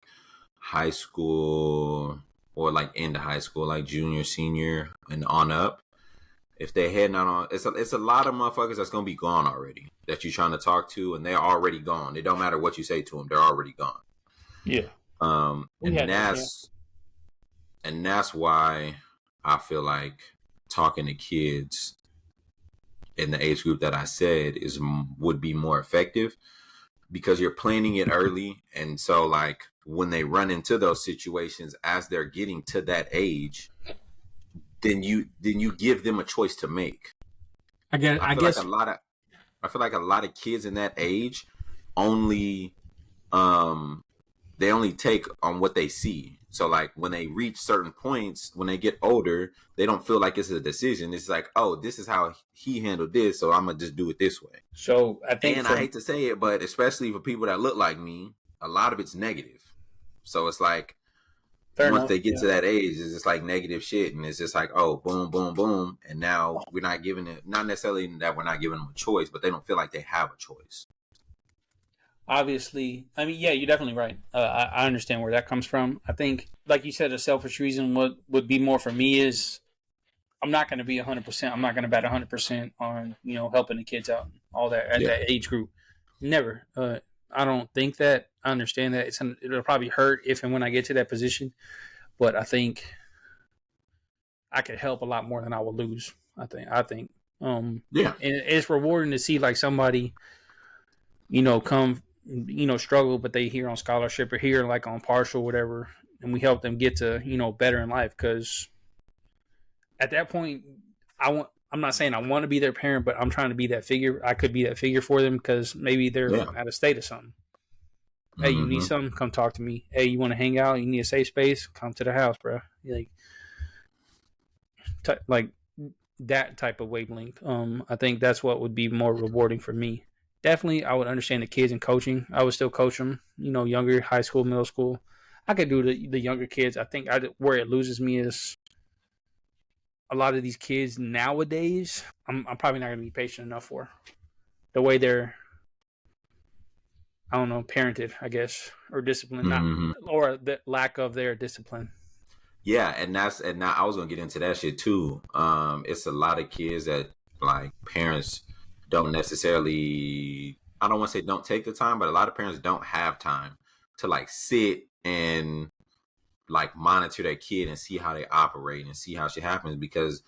high school or like into high school, like junior, senior, and on up, if they heading out on, it's a lot of motherfuckers that's gonna be gone already that you're trying to talk to, and they're already gone. It don't matter what you say to them; they're already gone. yeah, we And had that. Yeah. that's why I feel like talking to kids in the age group that I said would be more effective because you're planning it early, and so like when they run into those situations as they're getting to that age, then you give them a choice to make. I guess I feel like a lot of kids in that age only um they only take on what they see. So like when they reach certain points, when they get older, they don't feel like it's a decision. It's like, oh, this is how he handled this, so I'm gonna just do it this way. so. I think And I for hate to say it, but especially for people that look like me, a lot of it's negative. So it's like fair once enough. they get Yeah. to that age, it's just like negative shit, and it's just like, oh, boom, boom, boom, and now we're not giving it. Not necessarily that we're not giving them a choice, but they don't feel like they have a choice. Obviously, I mean, yeah, you're definitely right. I understand where that comes from. I think, like you said, a selfish reason would be more for me is I'm not going to be 100%. I'm not going to bet 100% on helping the kids out, all that at Yeah. that age group. Never. I don't think that. I understand that it'll probably hurt if and when I get to that position, but I think I could help a lot more than I would lose. I think. Yeah. And it's rewarding to see like somebody come, struggle, but they here on scholarship or here like on partial, whatever, and we help them get to, better in life. Because at that point, I'm not saying I want to be their parent, but I'm trying to be that figure. I could be that figure for them because maybe they're Yeah. out of state or something. Hey, you need Mm-hmm. something? Come talk to me. Hey, you want to hang out? You need a safe space? Come to the house, bro. Like that type of wavelength. I think that's what would be more rewarding for me. Definitely, I would understand the kids in coaching. I would still coach them, younger, high school, middle school. I could do the younger kids. I think where it loses me is a lot of these kids nowadays. I'm probably not going to be patient enough for the way they're, I don't know, parented, I guess, or disciplined, not Mm-hmm. or the lack of their discipline. Yeah, and now I was gonna get into that shit too. It's a lot of kids that like parents don't necessarily. I don't want to say don't take the time, but a lot of parents don't have time to like sit and like monitor their kid and see how they operate and see how shit happens because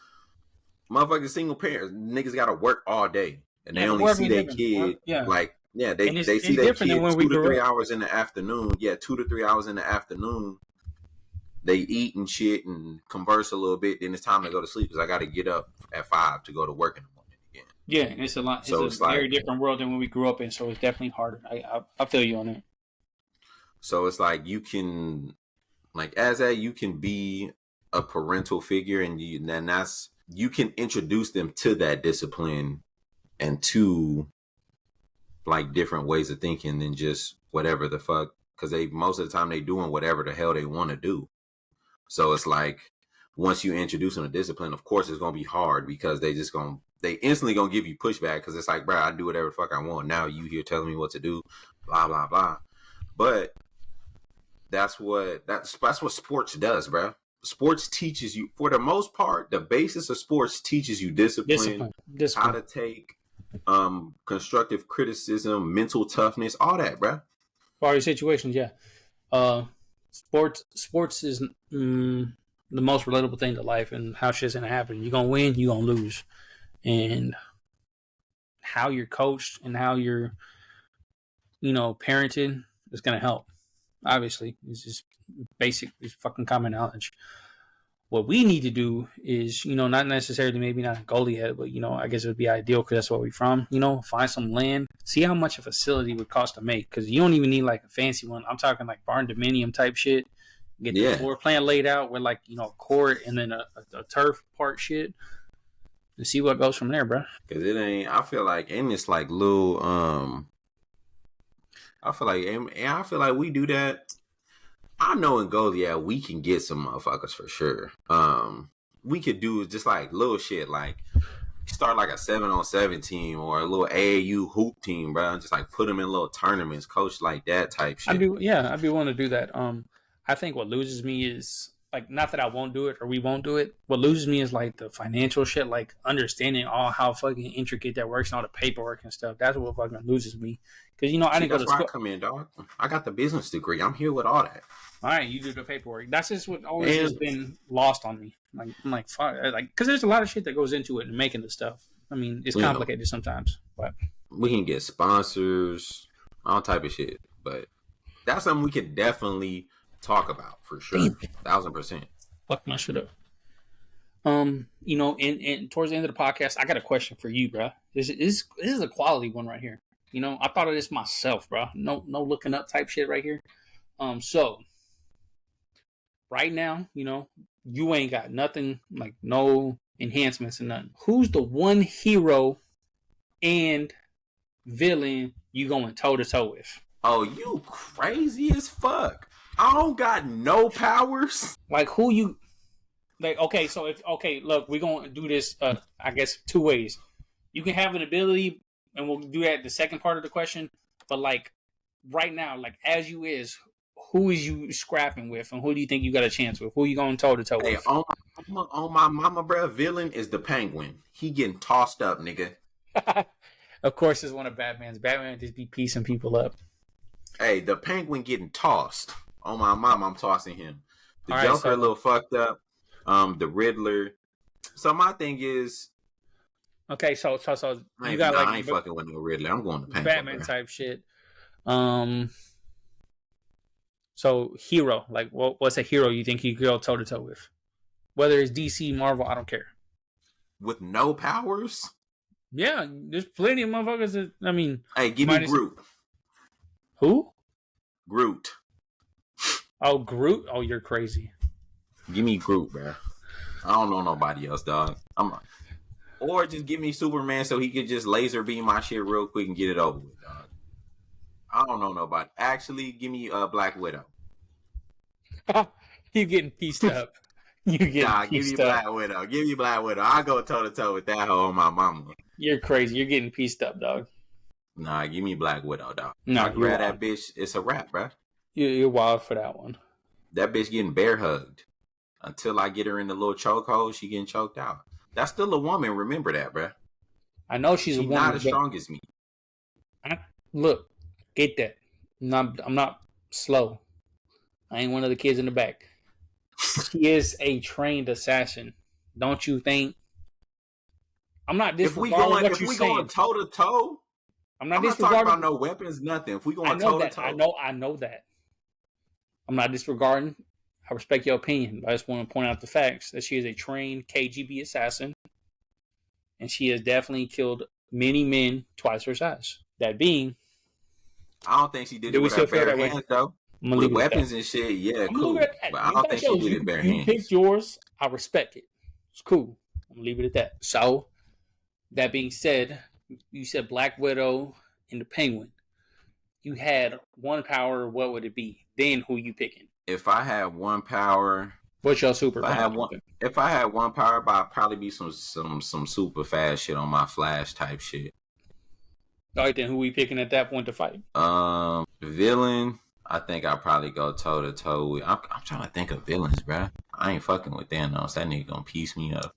motherfucking single parents niggas gotta work all day. and Yeah, they the only world see we their live in. kid Yeah, like and they see it's their different than kid when we 2 to 3 grew up. hours in the afternoon. Yeah, 2 to 3 hours in the afternoon. They eat and shit and converse a little bit. Then it's time to go to sleep because I got to get up at 5 to go to work in the morning again. Yeah, it's a lot. It's So a it's very like, different world than when we grew up in. So it's definitely harder. I feel you on it. you can like as that you can be a parental figure and that's you can introduce them to that discipline and to like different ways of thinking than just whatever the fuck because they most of the time they doing whatever the hell they want to do. So it's like once you introduce them to discipline, of course it's gonna be hard because they instantly gonna give you pushback because it's like, bro, I do whatever the fuck I want. Now you here telling me what to do, blah blah blah. But that's what sports does, bro. Sports teaches you, for the most part, the basis of sports teaches you discipline, how Discipline. to take constructive criticism, mental toughness, all that, bro. For your situations, yeah. Uh, sports is the most relatable thing to life, and how shit's gonna happen. You're gonna win, you're gonna lose, and how you're coached and how you're parented is gonna help. Obviously, it's just basic, it's fucking common knowledge. What we need to do is, not necessarily maybe not a goalie yet, but I guess it would be ideal because that's where we're from. Find some land, see how much a facility would cost to make, because you don't even need like a fancy one. I'm talking like barn dominium type shit. Get the floor plan laid out with like court and then a turf part shit, and see what goes from there, bro. Because it ain't. I feel like, and it's like little. I feel like we do that. I know in Goliath we can get some motherfuckers for sure. We could do just like little shit, like start like a 7-on-7 team or a little AAU hoop team, bro. Just like put them in little tournaments, coach like that type I'd shit. be yeah, I'd be willing to do that. I think what loses me is like not that I won't do it or we won't do it. What loses me is like the financial shit, like understanding all how fucking intricate that works and all the paperwork and stuff. That's what fucking loses me. Because I See, didn't go that's to where I school. come in, dog. I got the business degree. I'm here with all that. All right, you do the paperwork. That's just what always has And been lost on me. Like I'm like fuck, like because there's a lot of shit that goes into it and making the stuff. I mean, it's complicated sometimes, but we can get sponsors, all type of shit. But that's something we could definitely talk about for sure, 1,000%. fuck my shit up. And towards the end of the podcast, I got a question for you, bro. This is a quality one right here. I thought of this myself, bro. No looking up type shit right here. So right now, you ain't got nothing like no enhancements and nothing. Who's the one hero and villain you going toe to toe with? Oh, you crazy as fuck. I don't got no powers. Like who you like? Okay, so look, we're gonna do this. I guess two ways. You can have an ability, and we'll do that the second part of the question. But like right now, like as you is, who is you scrapping with, and who do you think you got a chance with? Who you going toe to toe Hey, with? on my mama, bro, villain is the Penguin. He getting tossed up, nigga. Of course, it's one of Batman's. Batman just be piecing people up. Hey, the Penguin getting tossed. On my mom, I'm tossing him. The All right, Joker so a little fucked up. The Riddler. So my thing is, okay, so you got I like ain't fucking with no Riddler. I'm going to Penguin, Batman bro. type shit. So hero, like what's a hero you think you go toe to toe with? Whether it's DC, Marvel, I don't care. With no powers? Yeah, there's plenty of motherfuckers that I mean. Hey, give me Groot. Who? Groot. Oh, Groot. Oh, you're crazy. Give me Groot, bro. I don't know nobody else, dog. Or just give me Superman so he could just laser beam my shit real quick and get it over with, dog. I don't know nobody. Actually, give me Black Widow. You getting pieced up. You getting give me Black Widow. Give me Black Widow. I go toe to toe with that hoe on my mama. You're crazy. You're getting pieced up, dog. Nah, give me Black Widow, dog. No, I grab that bitch. It's a wrap, bro. You're wild for that one. That bitch getting bear hugged. Until I get her in the little chokehold, she getting choked out. That's still a woman. Remember that, bro. I know she's a woman. Not as strong as me. Look, get that. I'm not slow. I ain't one of the kids in the back. She is a trained assassin. Don't you think I'm not disregarding what you're if we saying. going toe to toe, I'm not not talking disregarding. about no weapons, nothing. If we I going know toe to that. I toe, know that. I'm not disregarding. I respect your opinion, but I just want to point out the facts that she is a trained KGB assassin, and she has definitely killed many men twice her size. That being, I don't think she did do it we with her still feel bare that way? hands though. I'm gonna With leave it at that. weapons and shit, yeah, I'm gonna leave it cool. at that. But I You don't got think she yours. did it bare You picked hands. yours. I respect it. It's cool. I'm gonna leave it at that. So, that being said, you said Black Widow and the Penguin. You had one power. What would it be? Then who you picking? If I had one power, What's your super? if I had one power, I'd probably be some super fast shit on my Flash type shit. All right, then who we picking at that point to fight? Villain. I think I'll probably go toe to toe with. I'm trying to think of villains, bruh. I ain't fucking with Thanos. That nigga gonna piece me up.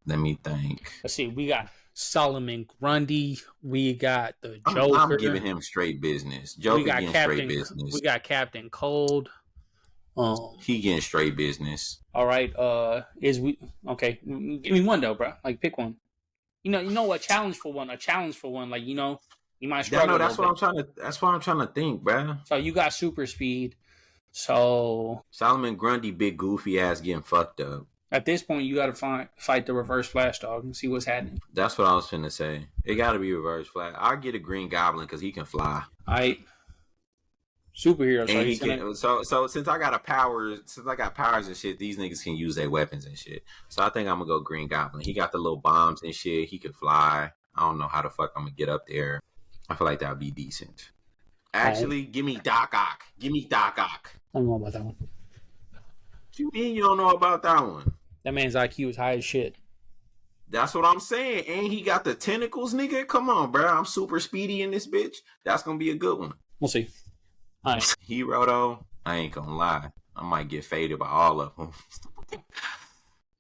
Let me think. Let's see. We got Solomon Grundy. We got the Joker. I'm giving him straight business. Joker getting straight business. We got Captain Cold. He getting straight business. All right. Okay? Give me one though, bro. Like pick one. You know what? Challenge for one. Like you might struggle. That's what I'm trying to think, bro. So you got super speed. So Solomon Grundy, big goofy ass, getting fucked up. At this point, you got to fight the Reverse Flash dog and see what's happening. That's what I was finna say. It got to be Reverse Flash. I'll get a Green Goblin because he can fly. Superhero. And he can. So since I got powers and shit, these niggas can use their weapons and shit. So I think I'm gonna go Green Goblin. He got the little bombs and shit. He can fly. I don't know how the fuck I'm gonna get up there. I feel like that would be decent. Actually, give me Doc Ock. I don't know about that one. What you mean you don't know about that one? That man's IQ is high as shit. That's what I'm saying. And he got the tentacles, nigga. Come on, bro. I'm super speedy in this bitch. That's gonna be a good one. We'll see. All right. Hero though, I ain't gonna lie. I might get faded by all of them.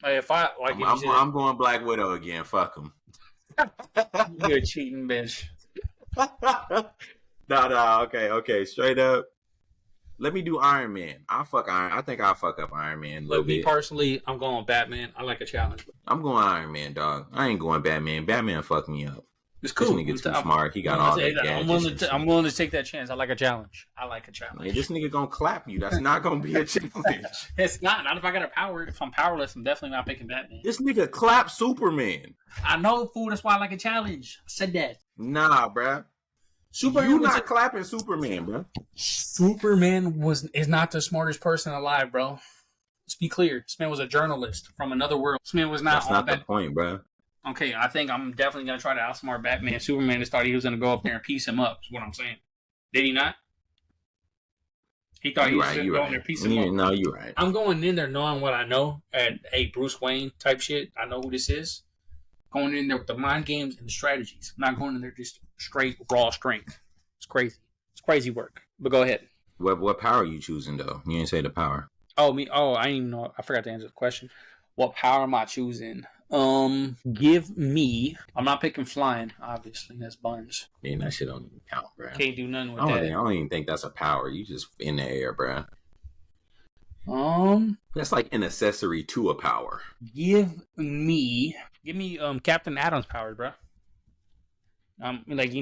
Hey, I'm going Black Widow again. Fuck him. You're a cheating bitch. No. Okay. Straight up. Let me do Iron Man. I think I'll fuck up Iron Man a little bit. Me personally, I'm going Batman. I like a challenge. I'm going Iron Man, dog. I ain't going Batman. Batman fucked me up. It's cool. This nigga too smart. He got all that gadgets. I'm willing to take that chance. I like a challenge. Hey, this nigga gonna clap you. That's not gonna be a challenge. It's not. Not if I got a power. If I'm powerless, I'm definitely not picking Batman. This nigga clap Superman. I know, fool. That's why I like a challenge. I said that. Nah, bruh. You not clapping Superman, bro. Superman is not the smartest person alive, bro. Let's be clear. This man was a journalist from another world. This man was not. That's not the point, bro. Okay, I think I'm definitely gonna try to outsmart Batman. Superman just thought he was gonna go up there and piece him up. Is what I'm saying. Did he not? He thought he was gonna go in there and piece him up. No, you're right. I'm going in there knowing what I know and Bruce Wayne type shit. I know who this is. Going in there with the mind games and the strategies. I'm not going in there just straight raw strength. It's crazy. It's crazy work. But go ahead. What power are you choosing though? You didn't say the power. Oh, me. Oh, I didn't even know. I forgot to answer the question. What power am I choosing? Give me. I'm not picking flying. Obviously, that's buns. Yeah, that shit don't even count, bro. Can't do nothing with that. I don't even think that's a power. You just in the air, bro. That's like an accessory to a power. Give me Captain Adam's powers, bro. That's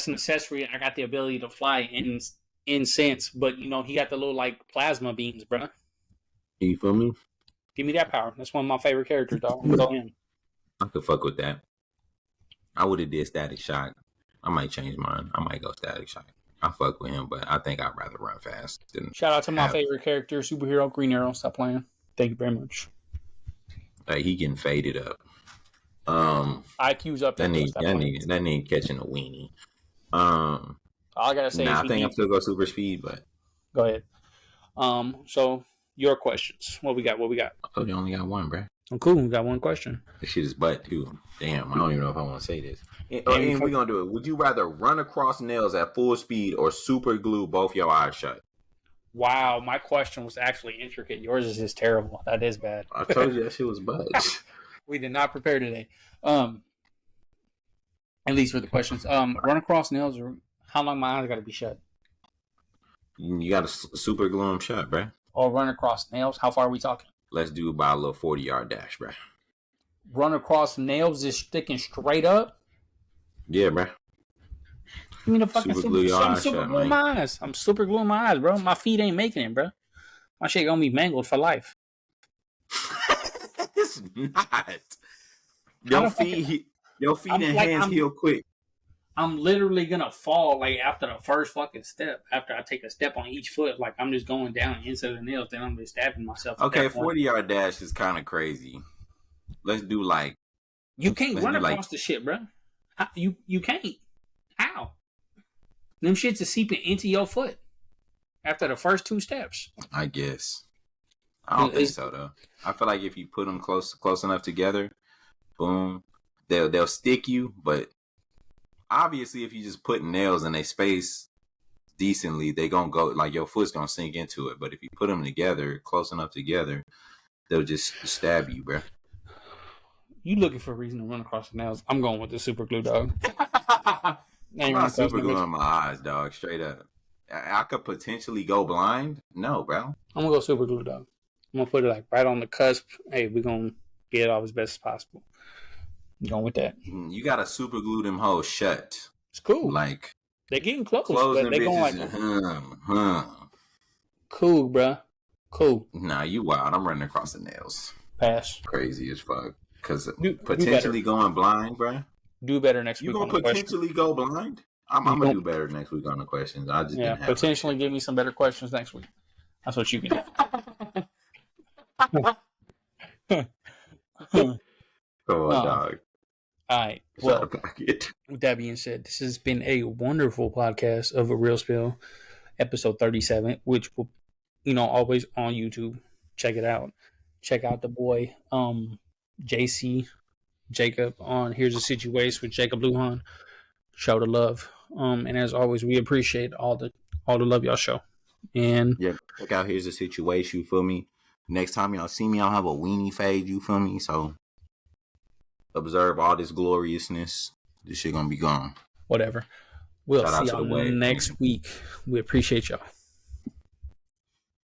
an accessory. I got the ability to fly in sense, but he got the little like plasma beams, bro. You feel me? Give me that power. That's one of my favorite characters, dog. I'm going him. I could fuck with that. I would have did Static Shock. I might change mine. I might go Static Shock. I fuck with him, but I think I'd rather run fast. Shout out to my favorite character, superhero Green Arrow. Stop playing. Thank you very much. Like he getting faded up. IQ's up. That nigga catching a weenie. All I gotta say. I think I'm still go super speed, but go ahead. So your questions. What we got? I told you I only got one, bro. Oh, cool. We got one question. This shit is butt too. Damn, I don't even know if I want to say this. And we're gonna do it. Would you rather run across nails at full speed or super glue both your eyes shut? Wow, my question was actually intricate. Yours is just terrible. That is bad. I told you that shit was butt. We did not prepare today. At least for the questions. Run across nails or how long my eyes got to be shut? You got to super glue them shut, bro. Or run across nails? How far are we talking? Let's do about a little 40-yard dash, bro. run across nails just sticking straight up. Yeah, bro. Give me the fucking Super glue your I'm eyes super shut, gluing man. my eyes. I'm super gluing my eyes, bro. My feet ain't making it, bro. My shit gonna be mangled for life. It's not. How Your the fuck? feet, your feet I'm and like hands heal quick. I'm literally gonna fall like after the first fucking step. After I take a step on each foot, like I'm just going down into the nails. Then I'm just stabbing myself at Okay, that point. 40-yard dash is kind of crazy. Let's do like. You can't Let's run do like. across the shit, bro. You can't. How? Them shits are seeping into your foot after the first two steps. I guess. I don't think so though. I feel like if you put them close enough together, boom, they'll stick you. But obviously, if you just put nails in a space decently, they gonna go like your foot's gonna sink into it. But if you put them together, close enough together, they'll just stab you, bro. You looking for a reason to run across the nails? I'm going with the super glue, dog. I'm not super gluing my eyes, dog. Straight up. I could potentially go blind. No, bro. I'm gonna go super glue, dog. I'm gonna put it like right on the cusp. Hey, we're gonna get it off as best as possible. I'm going with that. You gotta super glue them hoes shut. It's cool. Like They're getting close, close but them they going like bitches. Cool, bro. Cool. Nah, you wild. I'm running across the nails. Pass. Crazy as fuck. Because Do potentially going blind, bro. Do better next week. You gonna potentially go blind? I'm gonna do better next week on the questions. I just didn't have potentially give me some better questions next week. That's what you can do. Come on, dog. All right. Well, with that being said, this has been a wonderful podcast of A Real Spill, episode 37, which will, always on YouTube. Check it out. Check out the boy, JC Jacob on Here's a Situation with Jacob Lujan. Show the love. And as always, we appreciate all the love y'all show. And yeah, check out Here's a Situation, you feel me? Next time y'all see me, I'll have a weenie fade, you feel me? So observe all this gloriousness. This shit gonna be gone. Whatever. We'll see y'all next week. We appreciate y'all.